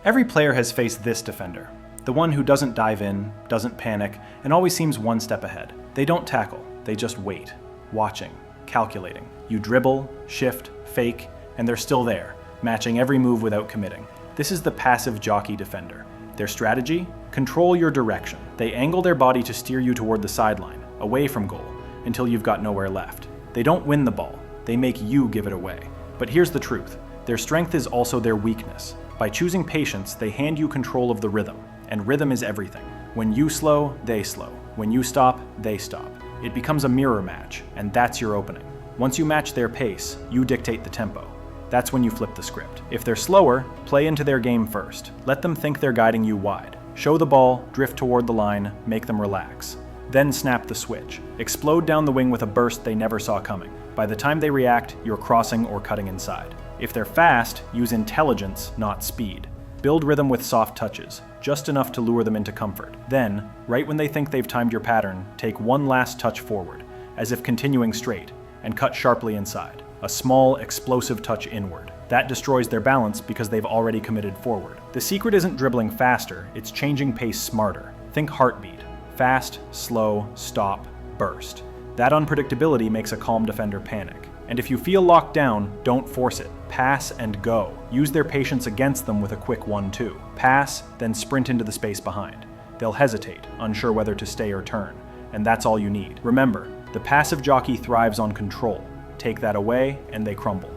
Every player has faced this defender, the one who doesn't dive in, doesn't panic, and always seems one step ahead. They don't tackle, they just wait, watching, calculating. You dribble, shift, fake, and they're still there, matching every move without committing. This is the passive jockey defender. Their strategy? Control your direction. They angle their body to steer you toward the sideline, away from goal, until you've got nowhere left. They don't win the ball, they make you give it away. But here's the truth, their strength is also their weakness. By choosing patience, they hand you control of the rhythm, and rhythm is everything. When you slow, they slow. When you stop, they stop. It becomes a mirror match, and that's your opening. Once you match their pace, you dictate the tempo. That's when you flip the script. If they're slower, play into their game first. Let them think they're guiding you wide. Show the ball, drift toward the line, make them relax. Then snap the switch. Explode down the wing with a burst they never saw coming. By the time they react, you're crossing or cutting inside. If they're fast, use intelligence, not speed. Build rhythm with soft touches, just enough to lure them into comfort. Then, right when they think they've timed your pattern, take one last touch forward, as if continuing straight, and cut sharply inside. A small, explosive touch inward. That destroys their balance because they've already committed forward. The secret isn't dribbling faster, it's changing pace smarter. Think heartbeat. Fast, slow, stop, burst. That unpredictability makes a calm defender panic. And if you feel locked down, don't force it. Pass and go. Use their patience against them with a quick 1-2. Pass, then sprint into the space behind. They'll hesitate, unsure whether to stay or turn. And that's all you need. Remember, the passive jockey thrives on control. Take that away, and they crumble.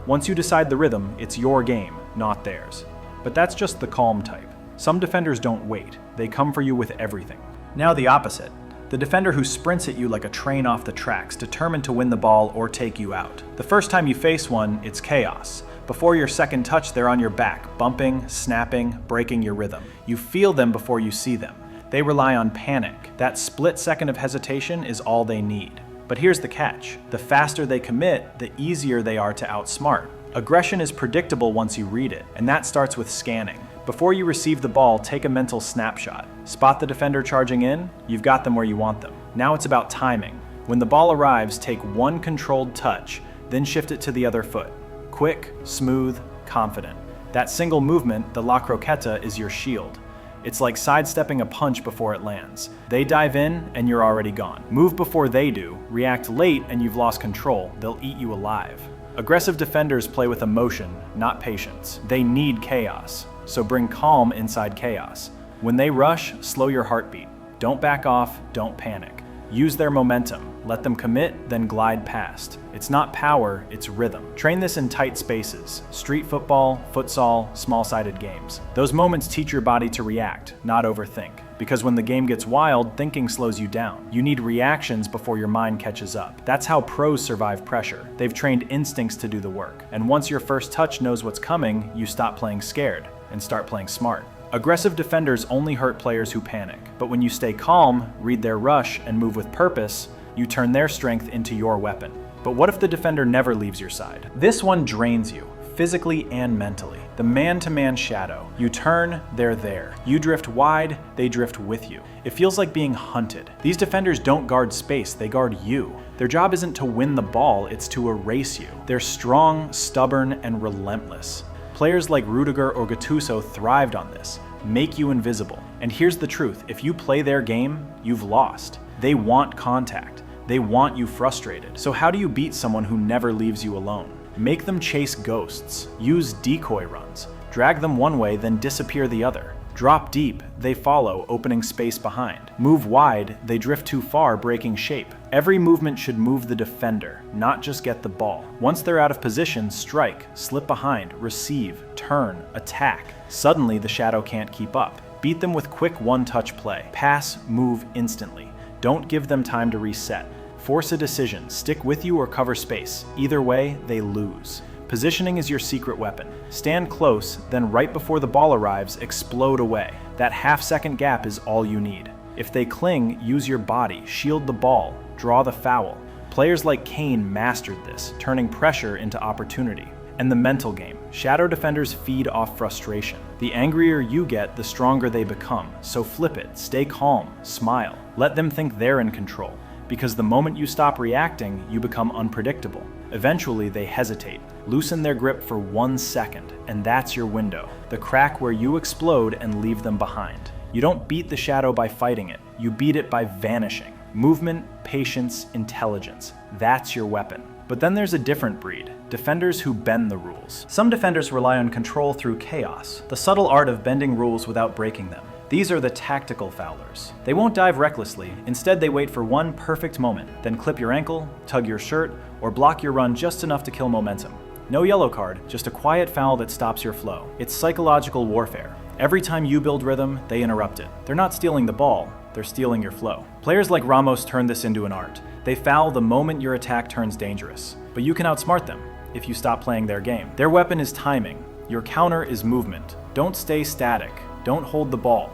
Once you decide the rhythm, it's your game, not theirs. But that's just the calm type. Some defenders don't wait. They come for you with everything. Now the opposite. The defender who sprints at you like a train off the tracks, determined to win the ball or take you out. The first time you face one, it's chaos. Before your second touch, they're on your back, bumping, snapping, breaking your rhythm. You feel them before you see them. They rely on panic. That split second of hesitation is all they need. But here's the catch. The faster they commit, the easier they are to outsmart. Aggression is predictable once you read it, and that starts with scanning. Before you receive the ball, take a mental snapshot. Spot the defender charging in, you've got them where you want them. Now it's about timing. When the ball arrives, take one controlled touch, then shift it to the other foot. Quick, smooth, confident. That single movement, the La Croqueta, is your shield. It's like sidestepping a punch before it lands. They dive in, and you're already gone. Move before they do, react late, and you've lost control. They'll eat you alive. Aggressive defenders play with emotion, not patience. They need chaos, so bring calm inside chaos. When they rush, slow your heartbeat. Don't back off, don't panic. Use their momentum. Let them commit, then glide past. It's not power, it's rhythm. Train this in tight spaces. Street football, futsal, small-sided games. Those moments teach your body to react, not overthink. Because when the game gets wild, thinking slows you down. You need reactions before your mind catches up. That's how pros survive pressure. They've trained instincts to do the work. And once your first touch knows what's coming, you stop playing scared and start playing smart. Aggressive defenders only hurt players who panic. But when you stay calm, read their rush, and move with purpose, you turn their strength into your weapon. But what if the defender never leaves your side? This one drains you, physically and mentally. The man-to-man shadow. You turn, they're there. You drift wide, they drift with you. It feels like being hunted. These defenders don't guard space, they guard you. Their job isn't to win the ball, it's to erase you. They're strong, stubborn, and relentless. Players like Rudiger or Gattuso thrived on this. Make you invisible. And here's the truth, if you play their game, you've lost. They want contact. They want you frustrated. So how do you beat someone who never leaves you alone? Make them chase ghosts. Use decoy runs. Drag them one way, then disappear the other. Drop deep, they follow, opening space behind. Move wide, they drift too far, breaking shape. Every movement should move the defender, not just get the ball. Once they're out of position, strike, slip behind, receive, turn, attack. Suddenly, the shadow can't keep up. Beat them with quick one-touch play. Pass, move instantly. Don't give them time to reset. Force a decision, stick with you or cover space. Either way, they lose. Positioning is your secret weapon. Stand close, then right before the ball arrives, explode away. That half-second gap is all you need. If they cling, use your body, shield the ball, draw the foul. Players like Kane mastered this, turning pressure into opportunity. And the mental game. Shadow defenders feed off frustration. The angrier you get, the stronger they become. So flip it, stay calm, smile. Let them think they're in control. Because the moment you stop reacting, you become unpredictable. Eventually, they hesitate, loosen their grip for 1 second, and that's your window. The crack where you explode and leave them behind. You don't beat the shadow by fighting it, you beat it by vanishing. Movement, patience, intelligence. That's your weapon. But then there's a different breed, defenders who bend the rules. Some defenders rely on control through chaos, the subtle art of bending rules without breaking them. These are the tactical foulers. They won't dive recklessly, instead they wait for one perfect moment, then clip your ankle, tug your shirt, or block your run just enough to kill momentum. No yellow card, just a quiet foul that stops your flow. It's psychological warfare. Every time you build rhythm, they interrupt it. They're not stealing the ball, they're stealing your flow. Players like Ramos turn this into an art. They foul the moment your attack turns dangerous. But you can outsmart them if you stop playing their game. Their weapon is timing. Your counter is movement. Don't stay static. Don't hold the ball.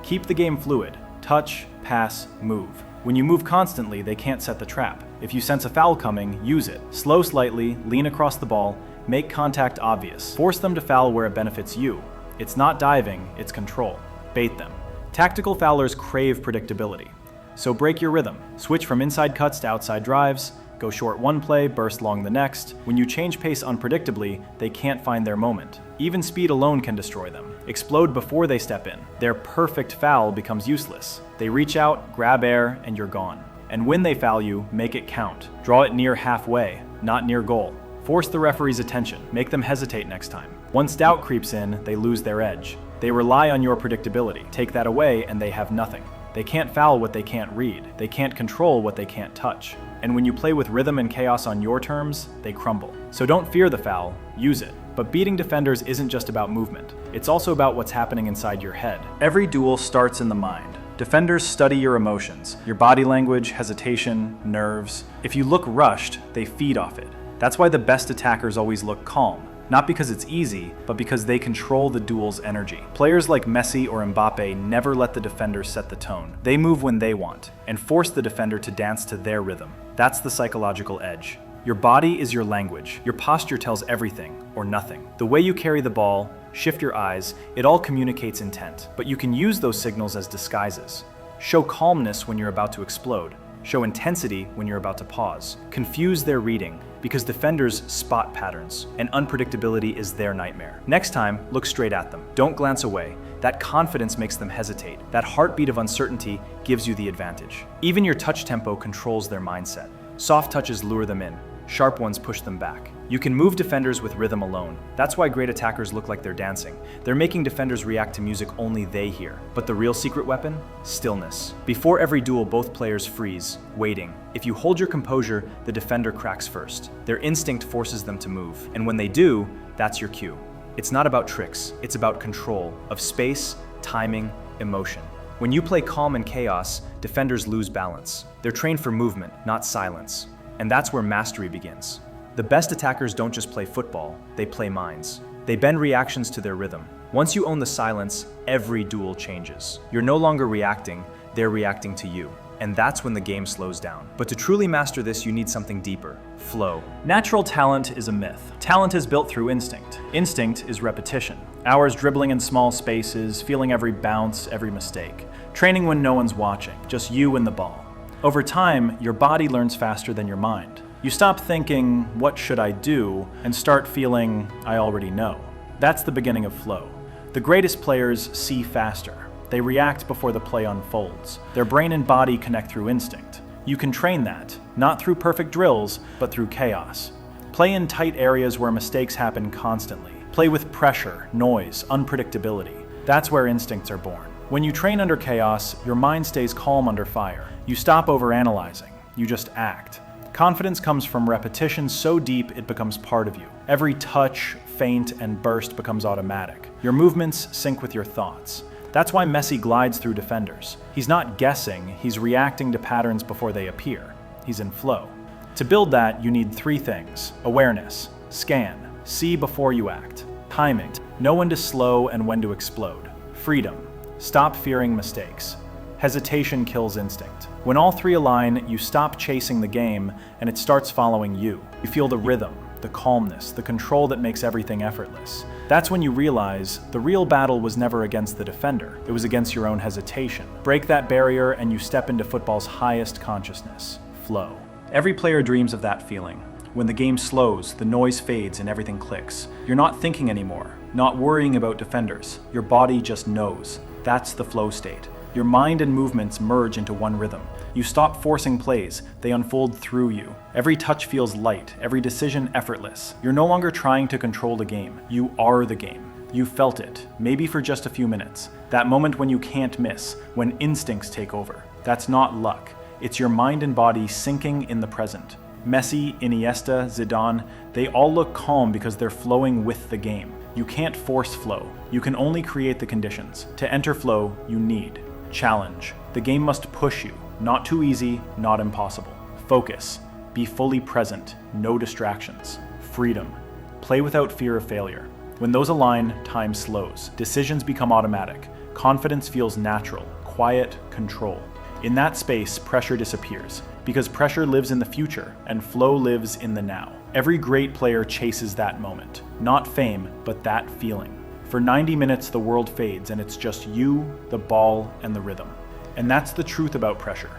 Keep the game fluid. Touch, pass, move. When you move constantly, they can't set the trap. If you sense a foul coming, use it. Slow slightly, lean across the ball, make contact obvious. Force them to foul where it benefits you. It's not diving, it's control. Bait them. Tactical foulers crave predictability. So break your rhythm. Switch from inside cuts to outside drives. Go short one play, burst long the next. When you change pace unpredictably, they can't find their moment. Even speed alone can destroy them. Explode before they step in. Their perfect foul becomes useless. They reach out, grab air, and you're gone. And when they foul you, make it count. Draw it near halfway, not near goal. Force the referee's attention. Make them hesitate next time. Once doubt creeps in, they lose their edge. They rely on your predictability. Take that away and they have nothing. They can't foul what they can't read. They can't control what they can't touch. And when you play with rhythm and chaos on your terms, they crumble. So don't fear the foul, use it. But beating defenders isn't just about movement. It's also about what's happening inside your head. Every duel starts in the mind. Defenders study your emotions, your body language, hesitation, nerves. If you look rushed, they feed off it. That's why the best attackers always look calm. Not because it's easy, but because they control the duel's energy. Players like Messi or Mbappe never let the defender set the tone. They move when they want, and force the defender to dance to their rhythm. That's the psychological edge. Your body is your language. Your posture tells everything, or nothing. The way you carry the ball, shift your eyes, it all communicates intent. But you can use those signals as disguises. Show calmness when you're about to explode. Show intensity when you're about to pause. Confuse their reading, because defenders spot patterns, and unpredictability is their nightmare. Next time, look straight at them. Don't glance away. That confidence makes them hesitate. That heartbeat of uncertainty gives you the advantage. Even your touch tempo controls their mindset. Soft touches lure them in. Sharp ones push them back. You can move defenders with rhythm alone. That's why great attackers look like they're dancing. They're making defenders react to music only they hear. But the real secret weapon? Stillness. Before every duel, both players freeze, waiting. If you hold your composure, the defender cracks first. Their instinct forces them to move. And when they do, that's your cue. It's not about tricks, it's about control of space, timing, emotion. When you play calm in chaos, defenders lose balance. They're trained for movement, not silence. And that's where mastery begins. The best attackers don't just play football, they play minds. They bend reactions to their rhythm. Once you own the silence, every duel changes. You're no longer reacting, they're reacting to you. And that's when the game slows down. But to truly master this, you need something deeper: flow. Natural talent is a myth. Talent is built through instinct. Instinct is repetition. Hours dribbling in small spaces, feeling every bounce, every mistake. Training when no one's watching, just you and the ball. Over time, your body learns faster than your mind. You stop thinking, what should I do, and start feeling, I already know. That's the beginning of flow. The greatest players see faster. They react before the play unfolds. Their brain and body connect through instinct. You can train that, not through perfect drills, but through chaos. Play in tight areas where mistakes happen constantly. Play with pressure, noise, unpredictability. That's where instincts are born. When you train under chaos, your mind stays calm under fire. You stop overanalyzing. You just act. Confidence comes from repetition so deep it becomes part of you. Every touch, feint, and burst becomes automatic. Your movements sync with your thoughts. That's why Messi glides through defenders. He's not guessing, he's reacting to patterns before they appear. He's in flow. To build that, you need 3 things: awareness, scan, see before you act, timing, know when to slow and when to explode, freedom, stop fearing mistakes. Hesitation kills instinct. When all 3 align, you stop chasing the game and it starts following you. You feel the rhythm, the calmness, the control that makes everything effortless. That's when you realize the real battle was never against the defender, it was against your own hesitation. Break that barrier and you step into football's highest consciousness: flow. Every player dreams of that feeling. When the game slows, the noise fades and everything clicks. You're not thinking anymore, not worrying about defenders. Your body just knows. That's the flow state. Your mind and movements merge into one rhythm. You stop forcing plays, they unfold through you. Every touch feels light, every decision effortless. You're no longer trying to control the game. You are the game. You felt it, maybe for just a few minutes. That moment when you can't miss, when instincts take over. That's not luck. It's your mind and body sinking in the present. Messi, Iniesta, Zidane, they all look calm because they're flowing with the game. You can't force flow. You can only create the conditions. To enter flow, you need challenge. The game must push you. Not too easy, not impossible. Focus. Be fully present. No distractions. Freedom. Play without fear of failure. When those align, time slows. Decisions become automatic. Confidence feels natural. Quiet control. In that space, pressure disappears, because pressure lives in the future and flow lives in the now. Every great player chases that moment. Not fame, but that feeling. For 90 minutes, the world fades and it's just you, the ball, and the rhythm. And that's the truth about pressure.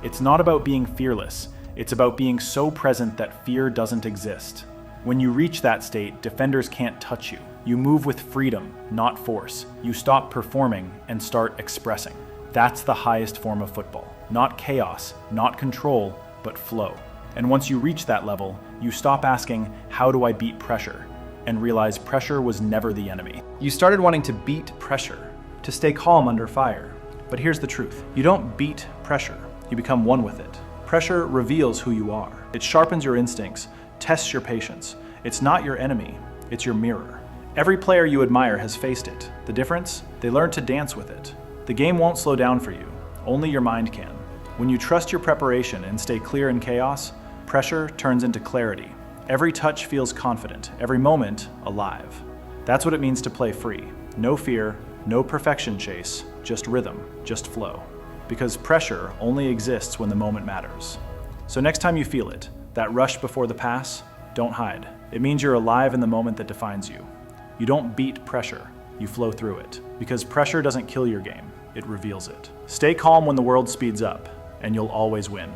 It's not about being fearless. It's about being so present that fear doesn't exist. When you reach that state, defenders can't touch you. You move with freedom, not force. You stop performing and start expressing. That's the highest form of football. Not chaos, not control, but flow. And once you reach that level, you stop asking, how do I beat pressure? And realize pressure was never the enemy. You started wanting to beat pressure, to stay calm under fire. But here's the truth. You don't beat pressure, you become one with it. Pressure reveals who you are. It sharpens your instincts, tests your patience. It's not your enemy, it's your mirror. Every player you admire has faced it. The difference? They learned to dance with it. The game won't slow down for you, only your mind can. When you trust your preparation and stay clear in chaos, pressure turns into clarity. Every touch feels confident, every moment alive. That's what it means to play free. No fear, no perfection chase, just rhythm, just flow. Because pressure only exists when the moment matters. So next time you feel it, that rush before the pass, don't hide. It means you're alive in the moment that defines you. You don't beat pressure, you flow through it. Because pressure doesn't kill your game, it reveals it. Stay calm when the world speeds up, and you'll always win.